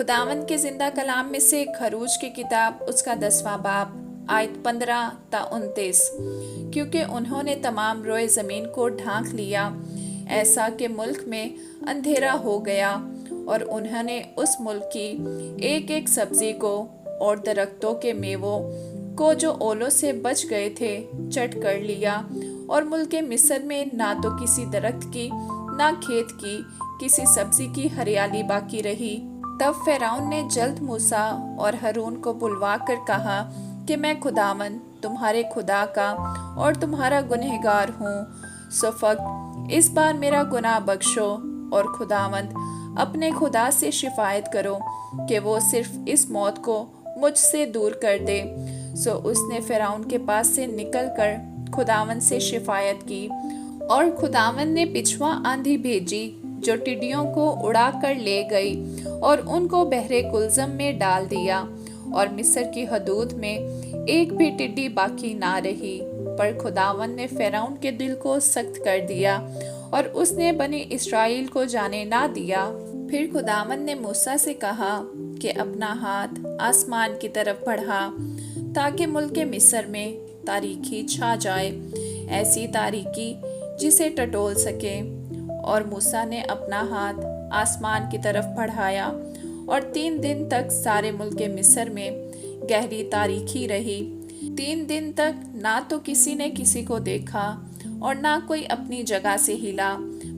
खुदावंद के जिंदा कलाम में से खरूज की किताब उसका 10वां बाब आयत 15 ता 29। क्योंकि उन्होंने तमाम रोए ज़मीन को ढांक लिया, ऐसा कि मुल्क में अंधेरा हो गया, और उन्होंने उस मुल्क की एक एक सब्जी को और दरख्तों के मेवों को जो ओलों से बच गए थे चट कर लिया, और मुल्क मिस्र में ना तो किसी दरख्त की ना खेत की किसी सब्जी की हरियाली बाकी रही। तब फ़िरौन ने जल्द मूसा और हारून को बुलवा कर कहा कि मैं खुदावन तुम्हारे खुदा का और तुम्हारा गुनहगार हूँ, सो फक्त इस बार मेरा गुनाह बख्शो। और खुदावंद अपने खुदा से शिफायत करो कि वो सिर्फ इस मौत को मुझसे दूर कर दे। सो उसने फ़िरौन के पास से निकलकर खुदावंद से शिफायत की, और खुदावंद ने पिछवा आंधी भेजी जो टिड्डियों को उड़ा कर ले गई और उनको बहरे कुलज़म में डाल दिया, और मिस्र की हदूद में एक भी टिड्डी बाकी ना रही। पर खुदावंद ने फ़िरौन के दिल को सख्त कर दिया और उसने बनी इस्राएल को जाने ना दिया। फिर खुदावंद ने मूसा से कहा कि अपना हाथ आसमान की तरफ बढ़ा ताकि मुल्क मिस्र में तारीकी छा जाए, ऐसी तारीकी जिसे टटोल सके। और मूसा ने अपना हाथ आसमान की तरफ बढ़ाया, और 3 दिन तक सारे मुल्क मिस्र में गहरी तारीकी रही। 3 दिन तक ना तो किसी ने किसी को देखा और ना कोई अपनी जगह से हिला,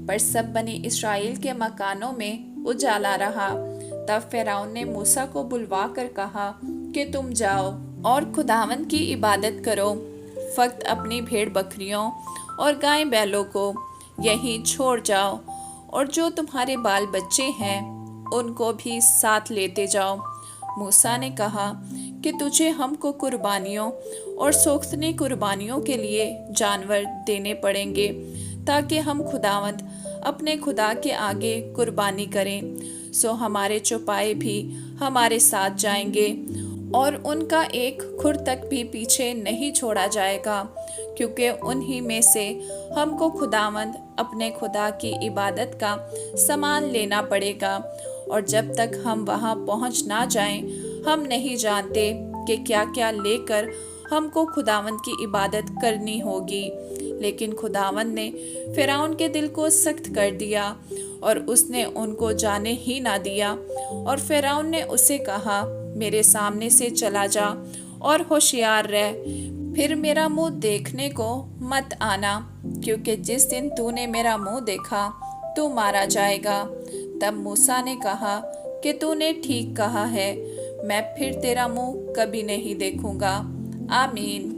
पर सब बनी इस्राएल के मकानों में उजाला रहा। तब फ़िरौन ने मूसा को बुलवा कर कहा कि तुम जाओ और खुदावंद की इबादत करो, फक्त अपनी भेड़ बकरियों और गाय बैलों को यहीं छोड़ जाओ, और जो तुम्हारे बाल बच्चे हैं उनको भी साथ लेते जाओ। मूसा ने कहा कि तुझे हमको कुर्बानियों और सोख्तनी कुर्बानियों के लिए जानवर देने पड़ेंगे, ताकि हम खुदावंद अपने खुदा के आगे कुर्बानी करें। सो हमारे चौपाए भी हमारे साथ जाएंगे, और उनका एक खुर तक भी पीछे नहीं छोड़ा जाएगा, क्योंकि उन्हीं में से हमको खुदावंद अपने खुदा की इबादत का सामान लेना पड़ेगा। और जब तक हम वहाँ पहुँच ना जाएं, हम नहीं जानते कि क्या क्या लेकर हमको खुदावंद की इबादत करनी होगी। लेकिन खुदावंद ने फ़िरौन के दिल को सख्त कर दिया, और उसने उनको जाने ही ना दिया। और फ़िरौन ने उसे कहा, मेरे सामने से चला जा और होशियार रह, फिर मेरा मुंह देखने को मत आना, क्योंकि जिस दिन तूने मेरा मुंह देखा तू मारा जाएगा। तब मूसा ने कहा कि तूने ठीक कहा है, मैं फिर तेरा मुंह कभी नहीं देखूंगा। आमीन।